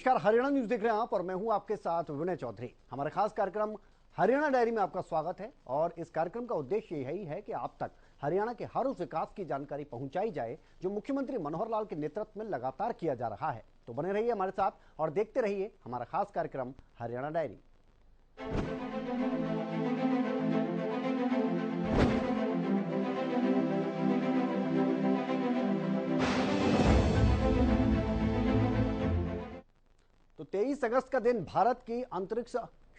नमस्कार, हरियाणा न्यूज देख रहे हैं आप और मैं हूं आपके साथ विनय चौधरी। हमारा खास कार्यक्रम हरियाणा डायरी में आपका स्वागत है और इस कार्यक्रम का उद्देश्य यही है कि आप तक हरियाणा के हर उस विकास की जानकारी पहुंचाई जाए जो मुख्यमंत्री मनोहर लाल के नेतृत्व में लगातार किया जा रहा है। तो बने रहिए हमारे साथ और देखते रहिए हमारा खास कार्यक्रम हरियाणा डायरी। तो 23 अगस्त का दिन भारत की अंतरिक्ष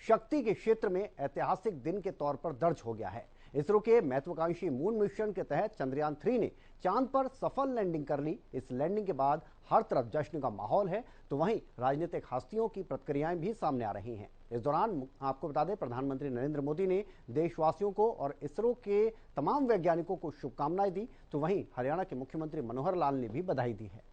शक्ति के क्षेत्र में ऐतिहासिक दिन के तौर पर दर्ज हो गया है। इसरो के महत्वाकांक्षी मून मिशन के तहत चंद्रयान 3 ने चांद पर सफल लैंडिंग कर ली। इस लैंडिंग के बाद हर तरफ जश्न का माहौल है, तो वहीं राजनीतिक हस्तियों की प्रतिक्रियाएं भी सामने आ रही हैं। इस दौरान आपको बता दें, प्रधानमंत्री नरेंद्र मोदी ने देशवासियों को और इसरो के तमाम वैज्ञानिकों को शुभकामनाएं दी, तो वहीं हरियाणा के मुख्यमंत्री मनोहर लाल ने भी बधाई दी है।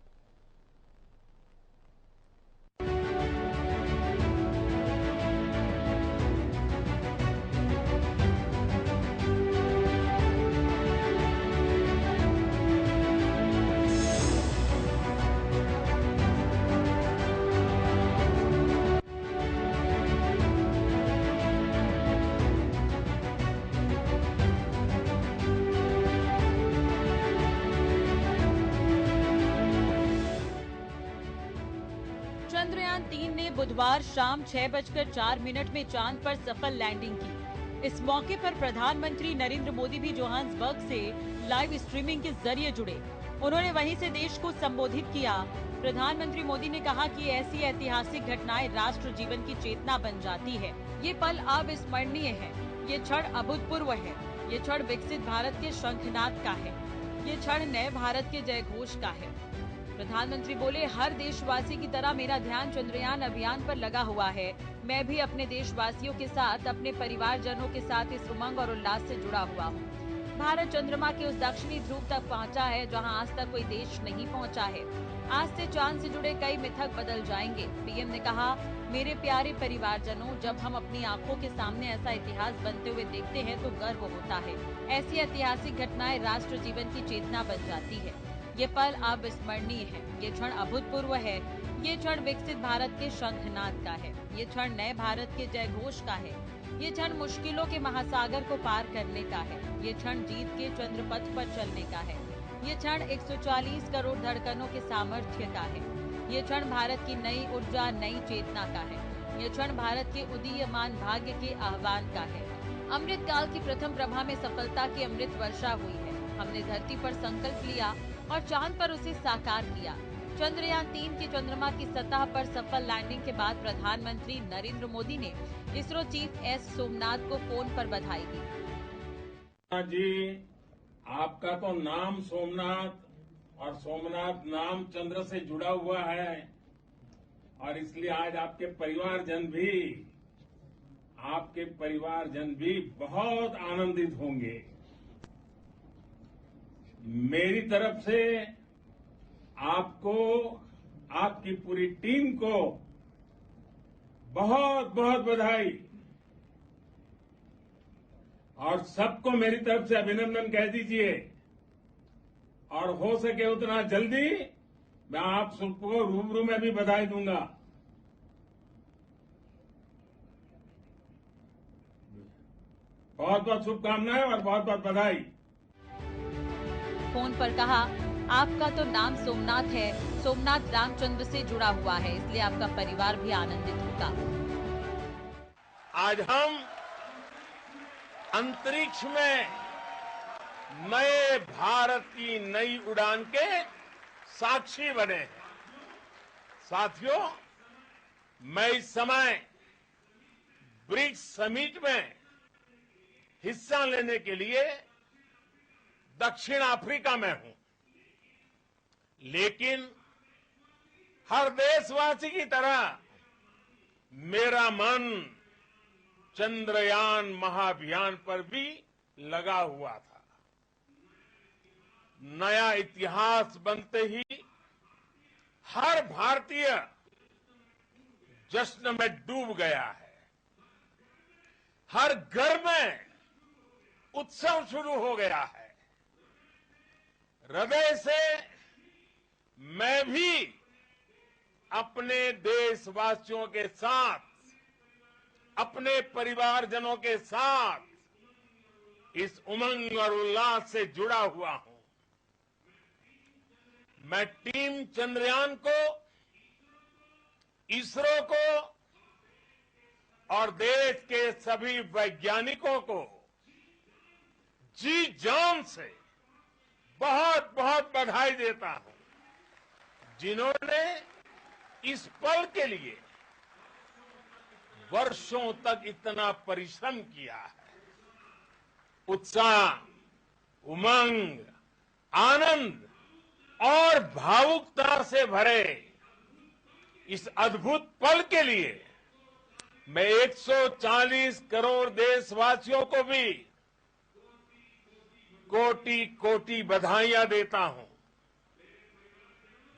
चंद्रयान 3 ने बुधवार शाम 6:04 में चांद पर सफल लैंडिंग की। इस मौके पर प्रधानमंत्री नरेंद्र मोदी भी जोहान्सबर्ग से लाइव स्ट्रीमिंग के जरिए जुड़े। उन्होंने वहीं से देश को संबोधित किया। प्रधानमंत्री मोदी ने कहा कि ऐसी ऐतिहासिक घटनाएं राष्ट्र जीवन की चेतना बन जाती है। ये पल अविस्मरणीय है। ये क्षण अभूतपूर्व है। ये क्षण विकसित भारत के शंखनाद का है। ये क्षण नए भारत के जयघोष का है। प्रधानमंत्री बोले, हर देशवासी की तरह मेरा ध्यान चंद्रयान अभियान पर लगा हुआ है। मैं भी अपने देशवासियों के साथ, अपने परिवारजनों के साथ इस उमंग और उल्लास से जुड़ा हुआ हूँ। भारत चंद्रमा के उस दक्षिणी ध्रुव तक पहुँचा है जहाँ आज तक कोई देश नहीं पहुँचा है। आज से चांद से जुड़े कई मिथक बदल जाएंगे। पीएम ने कहा, मेरे प्यारे परिवारजनों, जब हम अपनी आंखों के सामने ऐसा इतिहास बनते हुए देखते हैं तो गर्व होता है। ऐसी ऐतिहासिक घटनाएं राष्ट्र जीवन की चेतना बन जाती है। ये पल अविस्मरणीय है। ये क्षण अभूतपूर्व है। ये क्षण विकसित भारत के शंखनाद का है। ये क्षण नए भारत के जयघोष का है। ये क्षण मुश्किलों के महासागर को पार करने का है। ये क्षण जीत के चंद्रपथ पर चलने का है। ये क्षण 140 करोड़ धड़कनों के सामर्थ्य का है। ये क्षण भारत की नई ऊर्जा, नई चेतना का है। ये क्षण भारत के उदीयमान भाग्य के आह्वान का है। अमृत काल की प्रथम प्रभा में सफलता की अमृत वर्षा हुई है। हमने धरती पर संकल्प लिया और चांद पर उसे साकार किया। चंद्रयान 3 की चंद्रमा की सतह पर सफल लैंडिंग के बाद प्रधानमंत्री नरेंद्र मोदी ने इसरो चीफ एस सोमनाथ को फोन पर बधाई दी। जी, आपका तो नाम सोमनाथ और सोमनाथ नाम चंद्र से जुड़ा हुआ है और इसलिए आज आपके परिवारजन भी बहुत आनंदित होंगे। मेरी तरफ से आपको, आपकी पूरी टीम को बहुत बहुत बधाई और सबको मेरी तरफ से अभिनंदन कह दीजिए और हो सके उतना जल्दी मैं आप सबको रूबरू में भी बधाई दूंगा। बहुत बहुत शुभकामनाएं और बहुत बहुत बधाई। फोन पर कहा, आपका तो नाम सोमनाथ है। सोमनाथ रामचंद्र से जुड़ा हुआ है, इसलिए आपका परिवार भी आनंदित होगा। आज हम अंतरिक्ष में नए भारत की नई उड़ान के साक्षी बने हैं। साथियों, मैं इस समय ब्रिक्स समिट में हिस्सा लेने के लिए दक्षिण अफ्रीका में हूं, लेकिन हर देशवासी की तरह मेरा मन चंद्रयान महाअभियान पर भी लगा हुआ था। नया इतिहास बनते ही हर भारतीय जश्न में डूब गया है। हर घर में उत्सव शुरू हो गया है। हृदय से मैं भी अपने देशवासियों के साथ, अपने परिवारजनों के साथ इस उमंग और उल्लास से जुड़ा हुआ हूं। मैं टीम चंद्रयान को, इसरो को और देश के सभी वैज्ञानिकों को जी जान से बहुत बहुत बधाई देता हूं, जिन्होंने इस पल के लिए वर्षों तक इतना परिश्रम किया है। उत्साह, उमंग, आनंद और भावुकता से भरे इस अद्भुत पल के लिए मैं 140 करोड़ देशवासियों को भी कोटि कोटि बधाइयां देता हूं।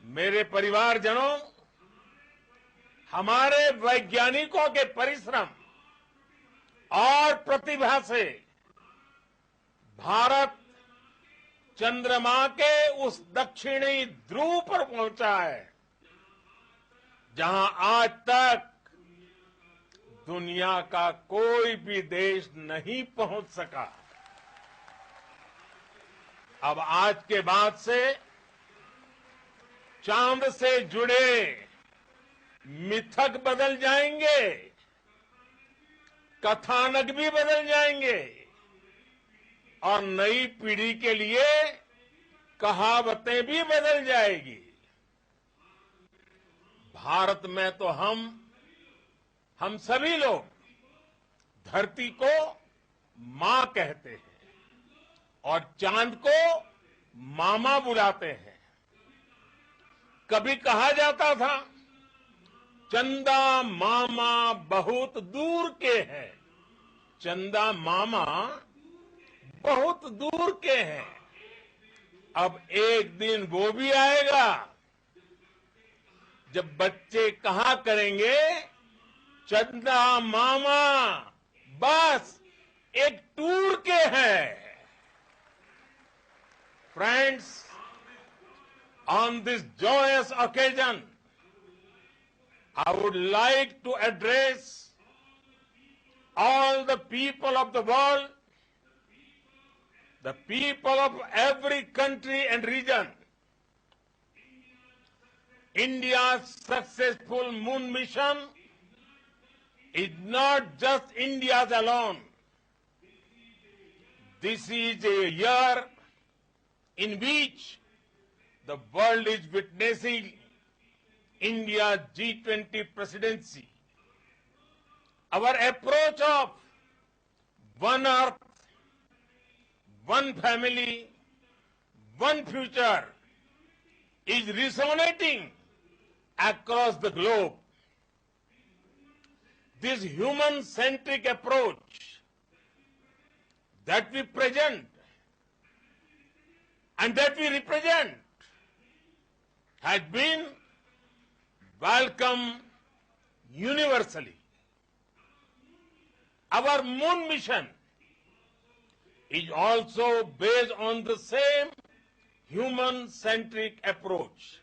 मेरे परिवारजनों, हमारे वैज्ञानिकों के परिश्रम और प्रतिभा से भारत चंद्रमा के उस दक्षिणी ध्रुव पर पहुंचा है, जहां आज तक दुनिया का कोई भी देश नहीं पहुंच सका। अब आज के बाद से चांद से जुड़े मिथक बदल जाएंगे, कथानक भी बदल जाएंगे और नई पीढ़ी के लिए कहावतें भी बदल जाएगी। भारत में तो हम सभी लोग धरती को मां कहते हैं और चांद को मामा बुलाते हैं। कभी कहा जाता था, चंदा मामा बहुत दूर के हैं। चंदा मामा बहुत दूर के हैं। अब एक दिन वो भी आएगा जब बच्चे कहा करेंगे, चंदा मामा बस एक टूर के हैं। Friends, on this joyous occasion, I would like to address all the people of the world, the people of every country and region. India's successful moon mission is not just India's alone. This is a year in which the world is witnessing India's G20 presidency. Our approach of one earth, one family, one future is resonating across the globe. This human-centric approach that we present and that we represent has been welcomed universally. Our moon mission is also based on the same human-centric approach.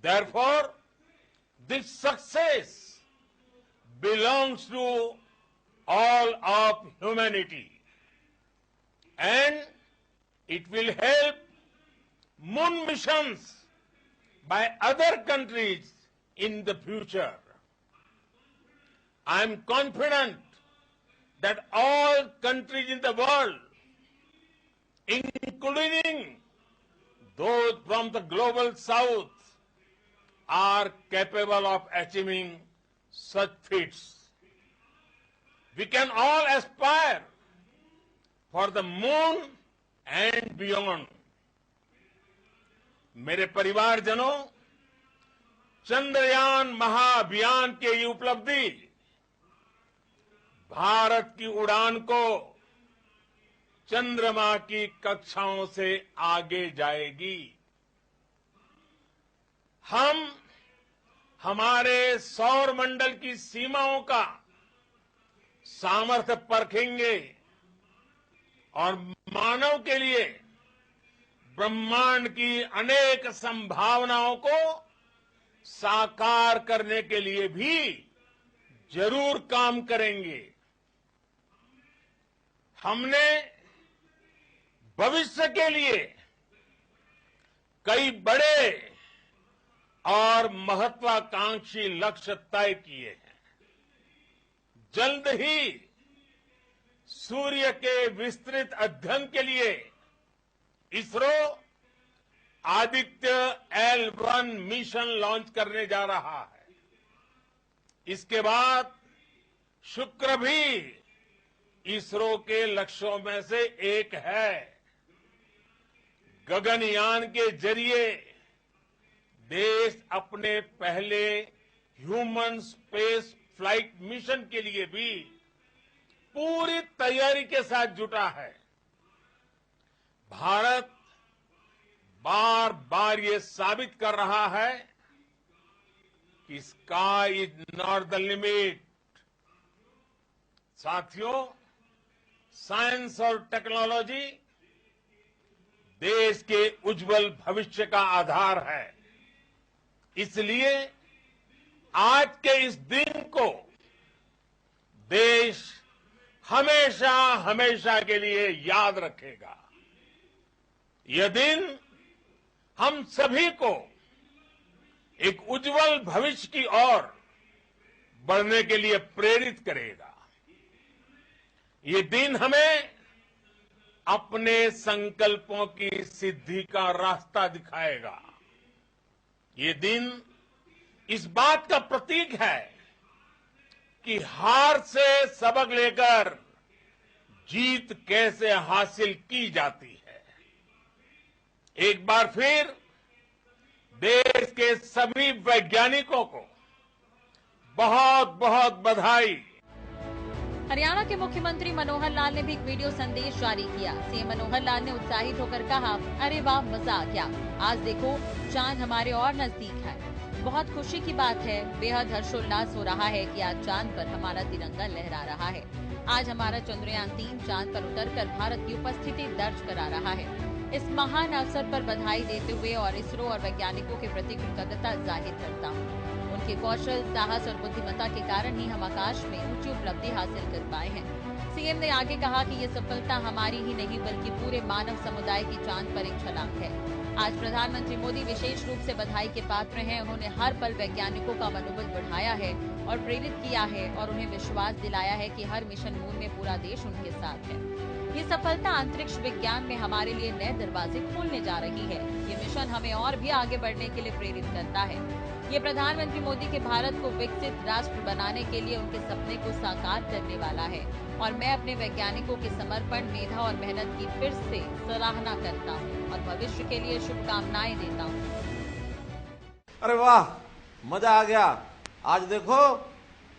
Therefore, this success belongs to all of humanity, and it will help moon missions by other countries in the future. I am confident that all countries in the world, including those from the global south, are capable of achieving such feats. We can all aspire for the moon and beyond. मेरे परिवारजनों, चंद्रयान महाअभियान की ये उपलब्धि भारत की उड़ान को चंद्रमा की कक्षाओं से आगे जाएगी। हम हमारे सौर मंडल की सीमाओं का सामर्थ्य परखेंगे और मानव के लिए ब्रह्मांड की अनेक संभावनाओं को साकार करने के लिए भी जरूर काम करेंगे। हमने भविष्य के लिए कई बड़े और महत्वाकांक्षी लक्ष्य तय किए हैं। जल्द ही सूर्य के विस्तृत अध्ययन के लिए ISRO Aditya L1 mission launch करने जा रहा है। इसके बाद शुक्र भी इसरो के लक्ष्यों में से एक है। गगनयान के जरिए देश अपने पहले ह्यूमन स्पेस फ्लाइट मिशन के लिए भी पूरी तैयारी के साथ जुटा है। भारत बार बार ये साबित कर रहा है कि sky is not the limit. साथियों, साइंस और टेक्नोलॉजी देश के उज्जवल भविष्य का आधार है। इसलिए आज के इस दिन को देश हमेशा हमेशा के लिए याद रखेगा। यह दिन हम सभी को एक उज्जवल भविष्य की ओर बढ़ने के लिए प्रेरित करेगा। ये दिन हमें अपने संकल्पों की सिद्धि का रास्ता दिखाएगा। ये दिन इस बात का प्रतीक है कि हार से सबक लेकर जीत कैसे हासिल की जाती है। एक बार फिर देश के सभी वैज्ञानिकों को बहुत बहुत बधाई। हरियाणा के मुख्यमंत्री मनोहर लाल ने भी एक वीडियो संदेश जारी किया। सीएम मनोहर लाल ने उत्साहित होकर कहा, अरे वाह, मजा आ गया। आज देखो चांद हमारे और नजदीक है। बहुत खुशी की बात है। बेहद हर्षोल्लास हो रहा है कि आज चांद पर हमारा तिरंगा लहरा रहा है। आज हमारा चंद्रयान 3 चांद पर उतरकर भारत की उपस्थिति दर्ज करा रहा है। इस महान अवसर पर बधाई देते हुए और इसरो और वैज्ञानिकों के प्रति कृतज्ञता जाहिर करता हूँ। उनके कौशल, साहस और बुद्धिमत्ता के कारण ही हम आकाश में ऊंची उपलब्धि हासिल कर पाए हैं। सीएम ने आगे कहा कि ये सफलता हमारी ही नहीं बल्कि पूरे मानव समुदाय की चांद पर एक छलांग है। आज प्रधानमंत्री मोदी विशेष रूप से बधाई के पात्र हैं। उन्होंने हर पल वैज्ञानिकों का मनोबल बढ़ाया है और प्रेरित किया है और उन्हें विश्वास दिलाया है कि हर मिशन मून में पूरा देश उनके साथ है। ये सफलता अंतरिक्ष विज्ञान में हमारे लिए नए दरवाजे खोलने जा रही है। ये मिशन हमें और भी आगे बढ़ने के लिए प्रेरित करता है। ये प्रधानमंत्री मोदी के भारत को विकसित राष्ट्र बनाने के लिए उनके सपने को साकार करने वाला है और मैं अपने वैज्ञानिकों के समर्पण, मेधा और मेहनत की फिर से सराहना करता हूँ और भविष्य के लिए शुभकामनाएं देता हूँ। अरे वाह, मजा आ गया। आज देखो,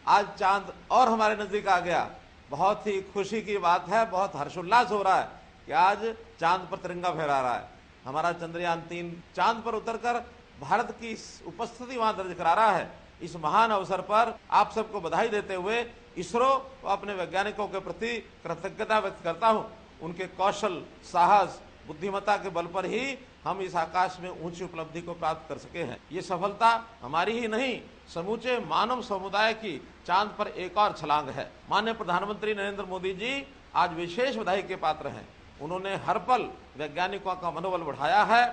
आज चांद और हमारे नजदीक आ गया। बहुत ही खुशी की बात है, बहुत हर्षोल्लास हो रहा है कि आज चांद पर तिरंगा फहरा रहा है। हमारा चंद्रयान 3 चांद पर उतरकर भारत की उपस्थिति वहां दर्ज करा रहा है। इस महान अवसर पर आप सबको बधाई देते हुए इसरो व अपने वैज्ञानिकों के प्रति कृतज्ञता व्यक्त करता हूं। उनके कौशल, साहस, बुद्धिमत्ता के बल पर ही हम इस आकाश में ऊंची उपलब्धि को प्राप्त कर सके हैं। ये सफलता हमारी ही नहीं, समूचे मानव समुदाय की चांद पर एक और छलांग है। माननीय प्रधानमंत्री नरेंद्र मोदी जी आज विशेष बधाई के पात्र हैं। उन्होंने हर पल वैज्ञानिकों का मनोबल बढ़ाया है,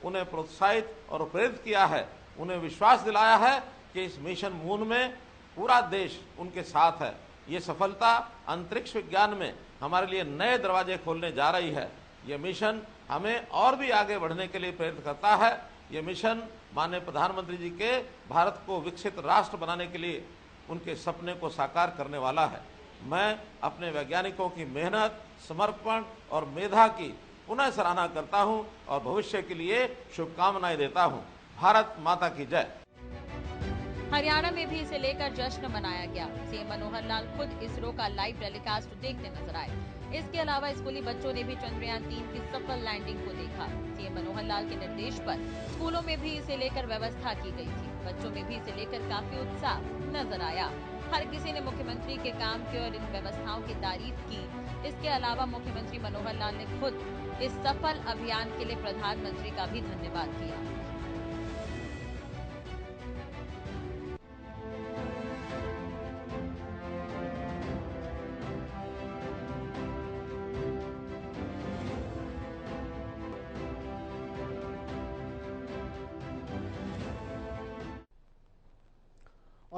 उन्हें प्रोत्साहित और प्रेरित किया है, उन्हें विश्वास दिलाया है कि इस मिशन मून में पूरा देश उनके साथ है। ये सफलता अंतरिक्ष विज्ञान में हमारे लिए नए दरवाजे खोलने जा रही है। ये मिशन हमें और भी आगे बढ़ने के लिए प्रेरित करता है। ये मिशन माननीय प्रधानमंत्री जी के भारत को विकसित राष्ट्र बनाने के लिए उनके सपने को साकार करने वाला है। मैं अपने वैज्ञानिकों की मेहनत, समर्पण और मेधा की पुनः सराहना करता हूं और भविष्य के लिए शुभकामनाएं देता हूं। भारत माता की जय। हरियाणा में भी इसे लेकर जश्न मनाया गया। सीएम मनोहर लाल खुद इसरो का लाइव टेलीकास्ट देखते नजर आए। इसके अलावा स्कूली बच्चों ने भी चंद्रयान 3 की सफल लैंडिंग को देखा। सीएम मनोहर लाल के निर्देश पर स्कूलों में भी इसे लेकर व्यवस्था की गई थी। बच्चों में भी इसे लेकर काफी उत्साह नजर आया। हर किसी ने मुख्यमंत्री के काम की और इन व्यवस्थाओं की तारीफ की। इसके अलावा मुख्यमंत्री मनोहर लाल ने खुद इस सफल अभियान के लिए प्रधानमंत्री का भी धन्यवाद किया।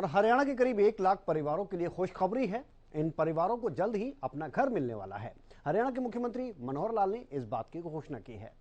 और हरियाणा के करीब 1 लाख परिवारों के लिए खुशखबरी है। इन परिवारों को जल्द ही अपना घर मिलने वाला है। हरियाणा के मुख्यमंत्री मनोहर लाल ने इस बात की घोषणा की है।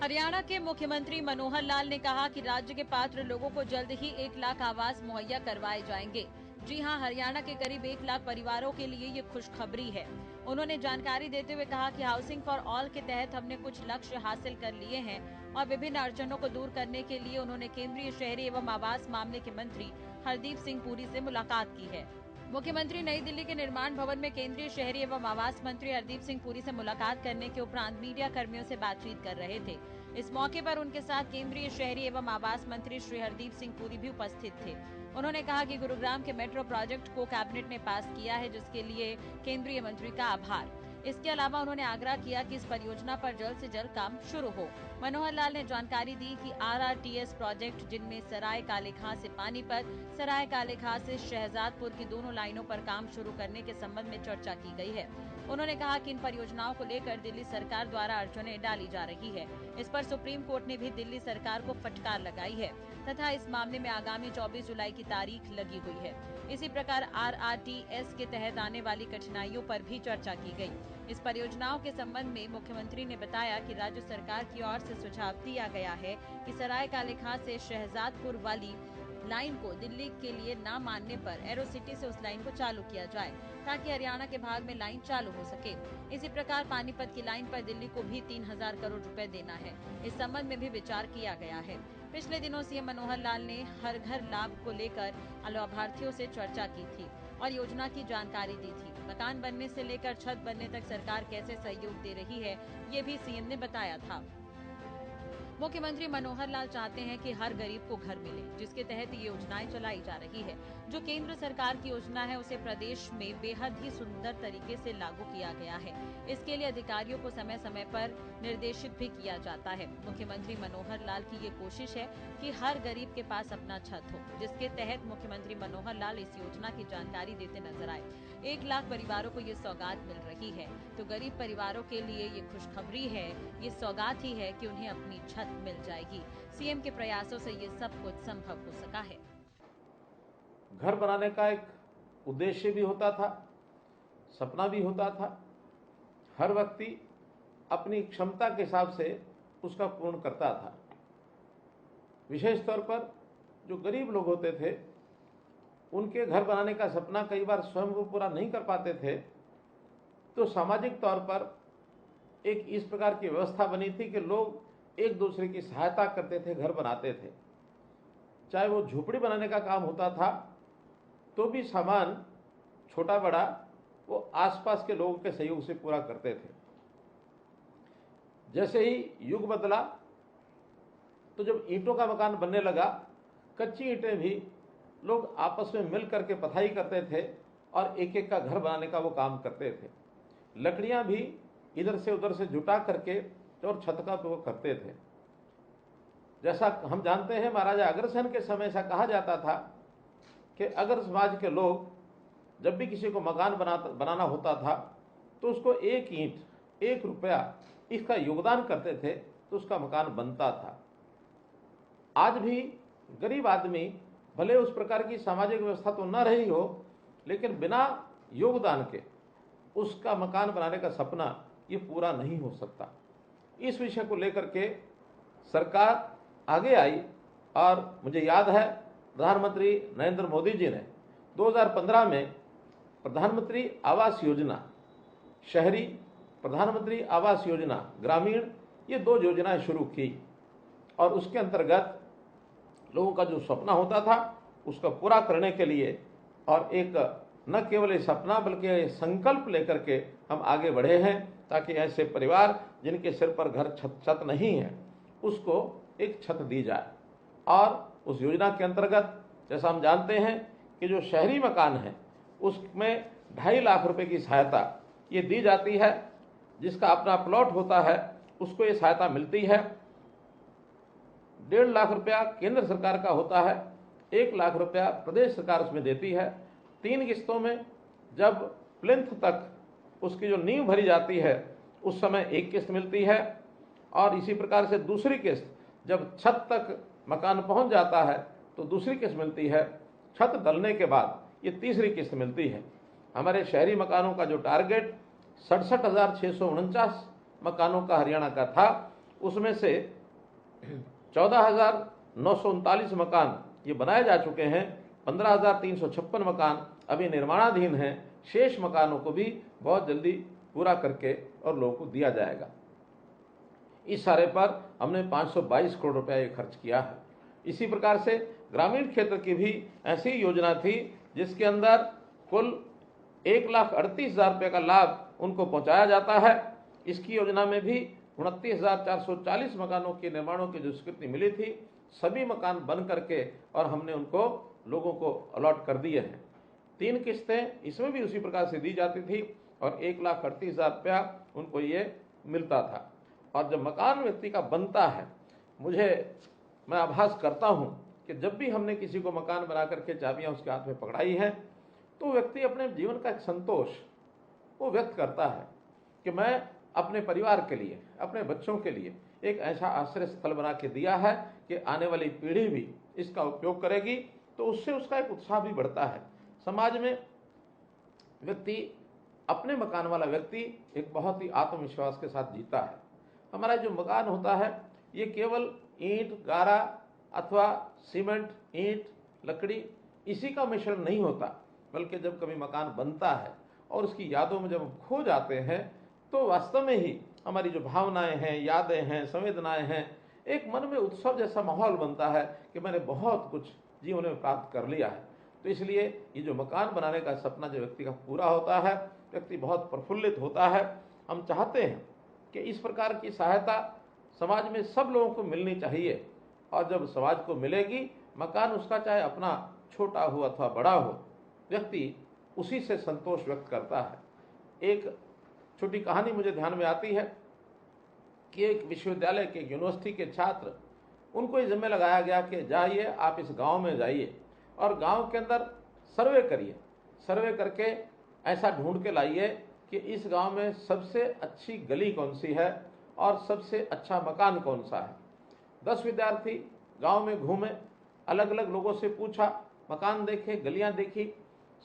हरियाणा के मुख्यमंत्री मनोहर लाल ने कहा कि राज्य के पात्र लोगों को जल्द ही 1 लाख आवास मुहैया करवाए जाएंगे। जी हां, हरियाणा के करीब 1 लाख परिवारों के लिए ये खुशखबरी है। उन्होंने जानकारी देते हुए कहा कि हाउसिंग फॉर ऑल के तहत हमने कुछ लक्ष्य हासिल कर लिए हैं और विभिन्न अड़चनों को दूर करने के लिए उन्होंने केंद्रीय शहरी एवं आवास मामले के मंत्री हरदीप सिंह पुरी से मुलाकात की है। मुख्यमंत्री नई दिल्ली के निर्माण भवन में केंद्रीय शहरी एवं आवास मंत्री हरदीप सिंह पुरी से मुलाकात करने के उपरांत मीडिया कर्मियों से बातचीत कर रहे थे। इस मौके पर उनके साथ केंद्रीय शहरी एवं आवास मंत्री श्री हरदीप सिंह पुरी भी उपस्थित थे। उन्होंने कहा कि गुरुग्राम के मेट्रो प्रोजेक्ट को कैबिनेट ने पास किया है, जिसके लिए केंद्रीय मंत्री का आभार। इसके अलावा उन्होंने आग्रह किया कि इस परियोजना पर जल्द से जल्द काम शुरू हो। मनोहर लाल ने जानकारी दी कि RRTS प्रोजेक्ट, जिनमें सराय काले खां से पानीपत, सराय काले खां से शहजादपुर की दोनों लाइनों पर काम शुरू करने के संबंध में चर्चा की गई है। उन्होंने कहा कि इन परियोजनाओं को लेकर दिल्ली सरकार द्वारा अड़चनें डाली जा रही है। इस पर सुप्रीम कोर्ट ने भी दिल्ली सरकार को फटकार लगाई है तथा इस मामले में आगामी 24 जुलाई की तारीख लगी हुई है। इसी प्रकार RRTS के तहत आने वाली कठिनाइयों पर भी चर्चा की गई। इस परियोजनाओं के संबंध में मुख्यमंत्री ने बताया कि राज्य सरकार की ओर से सुझाव दिया गया है कि सराय काले खां से शहजादपुर वाली लाइन को दिल्ली के लिए न मानने पर एरोसिटी से उस लाइन को चालू किया जाए ताकि हरियाणा के भाग में लाइन चालू हो सके। इसी प्रकार पानीपत की लाइन पर दिल्ली को भी 3000 करोड़ रुपए देना है। इस संबंध में भी विचार किया गया है। पिछले दिनों सीएम मनोहर लाल ने हर घर लाभ को लेकर लाभार्थियों से चर्चा की थी और योजना की जानकारी दी थी। मकान बनने से लेकर छत बनने तक सरकार कैसे सहयोग दे रही है, ये भी सीएम ने बताया था। मुख्यमंत्री मनोहर लाल चाहते हैं कि हर गरीब को घर मिले, जिसके तहत ये योजनाएं चलाई जा रही है। जो केंद्र सरकार की योजना है, उसे प्रदेश में बेहद ही सुंदर तरीके से लागू किया गया है। इसके लिए अधिकारियों को समय समय पर निर्देशित भी किया जाता है। मुख्यमंत्री मनोहर लाल की ये कोशिश है कि हर गरीब के पास अपना छत हो, जिसके तहत मुख्यमंत्री मनोहर लाल इस योजना की जानकारी देते नजर आए। 1 लाख परिवारों को ये सौगात मिल रही है, तो गरीब परिवारों के लिए ये खुशखबरी है, ये सौगात ही है कि उन्हें अपनी छत मिल जाएगी। सीएम के प्रयासों से ये सब कुछ संभव हो सका है। घर बनाने का एक उद्देश्य भी होता था, सपना भी होता था। हर व्यक्ति अपनी क्षमता के हिसाब से उसका पूर्ण करता था। विशेष तौर पर जो गरीब लोग होते थे, उनके घर बनाने का सपना कई बार स्वयं वो पूरा नहीं कर पाते थे, तो सामाजिक तौर पर एक इस प्रकार की व्यवस्था बनी थी कि लोग एक दूसरे की सहायता करते थे, घर बनाते थे। चाहे वो झोपड़ी बनाने का काम होता था तो भी सामान छोटा बड़ा वो आसपास के लोगों के सहयोग से पूरा करते थे। जैसे ही युग बदला तो जब ईंटों का मकान बनने लगा, कच्ची ईंटें भी लोग आपस में मिल करके पथाई करते थे और एक एक का घर बनाने का वो काम करते थे। लकड़ियां भी इधर से उधर से जुटा करके और छत का तो करते थे। जैसा हम जानते हैं, महाराजा अग्रसेन के समय ऐसा कहा जाता था कि अगर समाज के लोग जब भी किसी को मकान बनाना होता था तो उसको 1 ईंट 1 रुपया इसका योगदान करते थे तो उसका मकान बनता था। आज भी गरीब आदमी भले उस प्रकार की सामाजिक व्यवस्था तो न रही हो, लेकिन बिना योगदान के उसका मकान बनाने का सपना ये पूरा नहीं हो सकता। इस विषय को लेकर के सरकार आगे आई और मुझे याद है प्रधानमंत्री नरेंद्र मोदी जी ने 2015 में प्रधानमंत्री आवास योजना शहरी, प्रधानमंत्री आवास योजना ग्रामीण, ये 2 योजनाएं शुरू की और उसके अंतर्गत लोगों का जो सपना होता था उसका पूरा करने के लिए और एक न केवल ये सपना बल्कि संकल्प लेकर के हम आगे बढ़े हैं ताकि ऐसे परिवार जिनके सिर पर घर छत नहीं है उसको एक छत दी जाए। और उस योजना के अंतर्गत जैसा हम जानते हैं कि जो शहरी मकान है उसमें 2.5 लाख रुपए की सहायता ये दी जाती है। जिसका अपना प्लॉट होता है उसको ये सहायता मिलती है। 1.5 लाख रुपया केंद्र सरकार का होता है, 1 लाख रुपया प्रदेश सरकार उसमें देती है। 3 किस्तों में जब प्लिंथ तक उसकी जो नींव भरी जाती है उस समय 1 किस्त मिलती है, और इसी प्रकार से दूसरी किस्त जब छत तक मकान पहुंच जाता है तो दूसरी किस्त मिलती है। छत डलने के बाद ये तीसरी किस्त मिलती है। हमारे शहरी मकानों का जो टारगेट 67,649 मकानों का हरियाणा का था, उसमें से 14,939 मकान ये बनाए जा चुके हैं। 15,356 मकान अभी निर्माणाधीन हैं। शेष मकानों को भी बहुत जल्दी पूरा करके और लोगों को दिया जाएगा। इस सारे पर हमने 522 करोड़ रुपया ये खर्च किया है। इसी प्रकार से ग्रामीण क्षेत्र की भी ऐसी योजना थी जिसके अंदर कुल 1,38,000 रुपये का लाभ उनको पहुंचाया जाता है। इसकी योजना में भी 29,440 मकानों के निर्माणों की जो स्वीकृति मिली थी, सभी मकान बन करके और हमने उनको लोगों को अलॉट कर दिए हैं। 3 किस्तें इसमें भी उसी प्रकार से दी जाती थी और 1,38,000 रुपया उनको ये मिलता था। और जब मकान व्यक्ति का बनता है, मैं आभास करता हूं कि जब भी हमने किसी को मकान बना करके चाबियां उसके हाथ में पकड़ाई हैं तो व्यक्ति अपने जीवन का एक संतोष वो व्यक्त करता है कि मैं अपने परिवार के लिए, अपने बच्चों के लिए एक ऐसा आश्रय स्थल बना के दिया है कि आने वाली पीढ़ी भी इसका उपयोग करेगी, तो उससे उसका एक उत्साह भी बढ़ता है। समाज में व्यक्ति, अपने मकान वाला व्यक्ति एक बहुत ही आत्मविश्वास के साथ जीता है। हमारा जो मकान होता है ये केवल ईंट, गारा अथवा सीमेंट, ईंट, लकड़ी इसी का मिश्रण नहीं होता, बल्कि जब कभी मकान बनता है और उसकी यादों में जब हम खो जाते हैं तो वास्तव में ही हमारी जो भावनाएं हैं, यादें हैं, संवेदनाएं हैं, एक मन में उत्सव जैसा माहौल बनता है कि मैंने बहुत कुछ जीवन में प्राप्त कर लिया है। तो इसलिए ये जो मकान बनाने का सपना जो व्यक्ति का पूरा होता है, व्यक्ति बहुत प्रफुल्लित होता है। हम चाहते हैं कि इस प्रकार की सहायता समाज में सब लोगों को मिलनी चाहिए, और जब समाज को मिलेगी, मकान उसका चाहे अपना छोटा हो अथवा बड़ा हो, व्यक्ति उसी से संतोष व्यक्त करता है। एक छोटी कहानी मुझे ध्यान में आती है कि एक विश्वविद्यालय के, यूनिवर्सिटी के छात्र, उनको ये जिम्मे लगाया गया कि जाइए आप इस गांव में जाइए और गांव के अंदर सर्वे करिए, सर्वे करके ऐसा ढूंढ के लाइए कि इस गांव में सबसे अच्छी गली कौन सी है और सबसे अच्छा मकान कौन सा है। 10 विद्यार्थी गांव में घूमे, अलग अलग लोगों से पूछा, मकान देखे, गलियां देखी,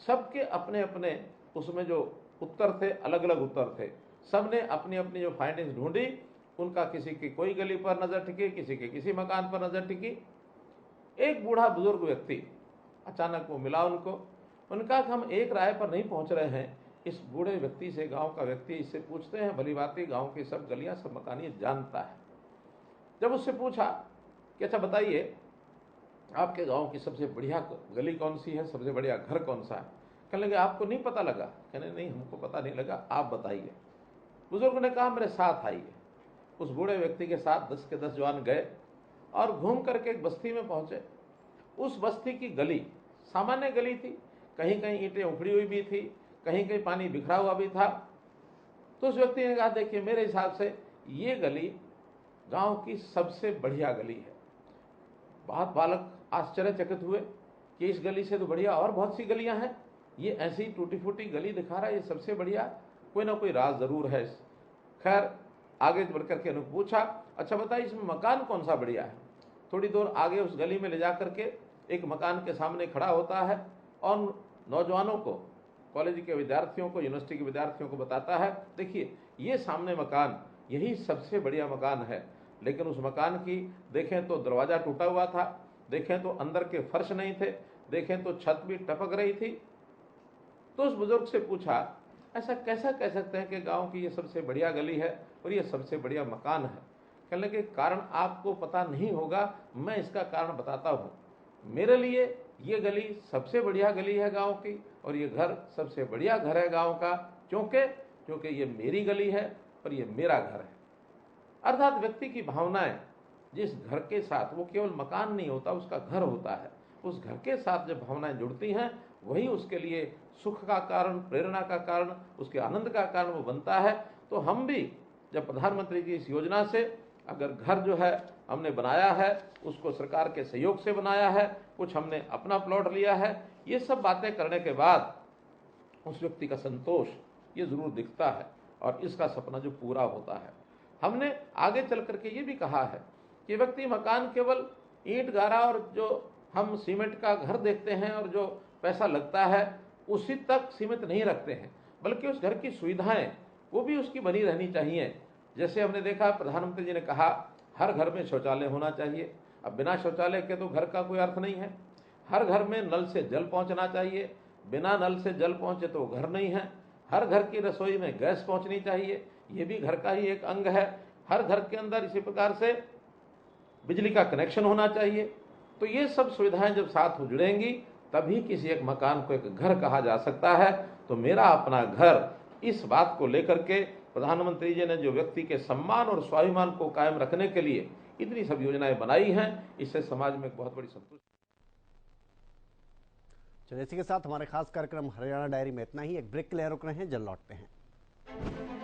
सबके अपने अपने उसमें जो उत्तर थे, अलग अलग उत्तर थे। सबने अपनी अपनी जो फाइंडिंग्स ढूंढी, उनका किसी की कोई गली पर नजर टिकी, किसी के किसी मकान पर नजर टिकी। एक बूढ़ा बुजुर्ग व्यक्ति अचानक वो मिला उनको। उनका कि हम एक राय पर नहीं पहुंच रहे हैं, इस बूढ़े व्यक्ति से, गांव का व्यक्ति, इससे पूछते हैं, भली बात गांव की सब गलियां, सब मकान ये जानता है। जब उससे पूछा कि अच्छा बताइए आपके गांव की सबसे बढ़िया गली कौन सी है, सबसे बढ़िया घर कौन सा है, कहने लगे आपको नहीं पता लगा? कहने नहीं, हमको पता नहीं लगा, आप बताइए। बुजुर्ग ने कहा मेरे साथ आइए। उस बूढ़े व्यक्ति के साथ 10 के 10 जवान गए और घूम करके एक बस्ती में पहुंचे। उस बस्ती की गली सामान्य गली थी, कहीं कहीं ईंटें उखड़ी हुई भी थी, कहीं कहीं पानी बिखरा हुआ भी था। तो उस व्यक्ति ने कहा देखिए मेरे हिसाब से ये गली गांव की सबसे बढ़िया गली है। बहुत बालक आश्चर्यचकित हुए कि इस गली से तो बढ़िया और बहुत सी गलियां हैं, ये ऐसी टूटी फूटी गली दिखा रहा है, ये सबसे बढ़िया, कोई ना कोई राज जरूर है। खैर आगे बढ़ करके उन्होंने पूछा अच्छा बताइए इसमें मकान कौन सा बढ़िया है। थोड़ी दूर आगे उस गली में ले जा करके एक मकान के सामने खड़ा होता है और नौजवानों को, कॉलेज के विद्यार्थियों को, यूनिवर्सिटी के विद्यार्थियों को बताता है देखिए ये सामने मकान यही सबसे बढ़िया मकान है। लेकिन उस मकान की देखें तो दरवाजा टूटा हुआ था, देखें तो अंदर के फर्श नहीं थे, देखें तो छत भी टपक रही थी। तो उस बुजुर्ग से पूछा ऐसा कैसा कह सकते हैं कि गांव की ये सबसे बढ़िया गली है और ये सबसे बढ़िया मकान है। कहने लगे कारण आपको पता नहीं होगा, मैं इसका कारण बताता हूँ। मेरे लिए ये गली सबसे बढ़िया गली है गांव की और ये घर सबसे बढ़िया घर है गांव का, क्योंकि ये मेरी गली है और ये मेरा घर है। अर्थात व्यक्ति की भावनाएं जिस घर के साथ, वो केवल मकान नहीं होता, उसका घर होता है, उस घर के साथ जब भावनाएं जुड़ती हैं वही उसके लिए सुख का कारण, प्रेरणा का कारण, उसके आनंद का कारण वो बनता है। तो हम भी जब प्रधानमंत्री की इस योजना से अगर घर जो है हमने बनाया है उसको सरकार के सहयोग से बनाया है, कुछ हमने अपना प्लॉट लिया है। ये सब बातें करने के बाद उस व्यक्ति का संतोष ये जरूर दिखता है और इसका सपना जो पूरा होता है। हमने आगे चल करके ये भी कहा है कि व्यक्ति मकान केवल ईंट गारा और जो हम सीमेंट का घर देखते हैं और जो पैसा लगता है उसी तक सीमित नहीं रखते हैं, बल्कि उस घर की सुविधाएं वो भी उसकी बनी रहनी चाहिए। जैसे हमने देखा प्रधानमंत्री जी ने कहा हर घर में शौचालय होना चाहिए। अब बिना शौचालय के तो घर का कोई अर्थ नहीं है। हर घर में नल से जल पहुंचना चाहिए, बिना नल से जल पहुंचे तो घर नहीं है। हर घर की रसोई में गैस पहुंचनी चाहिए, ये भी घर का ही एक अंग है। हर घर के अंदर इसी प्रकार से बिजली का कनेक्शन होना चाहिए। तो ये सब सुविधाएं जब साथ जुड़ेंगी तभी किसी एक मकान को एक घर कहा जा सकता है। तो मेरा अपना घर, इस बात को लेकर के प्रधानमंत्री जी ने जो व्यक्ति के सम्मान और स्वाभिमान को कायम रखने के लिए इतनी सब योजनाएं बनाई हैं, इससे समाज में एक बहुत बड़ी संतुष्टि। चलिए इसी के साथ हमारे खास कार्यक्रम हरियाणा डायरी में इतना ही। एक ब्रेक के लिए रुक रहे हैं, जल्द लौटते हैं।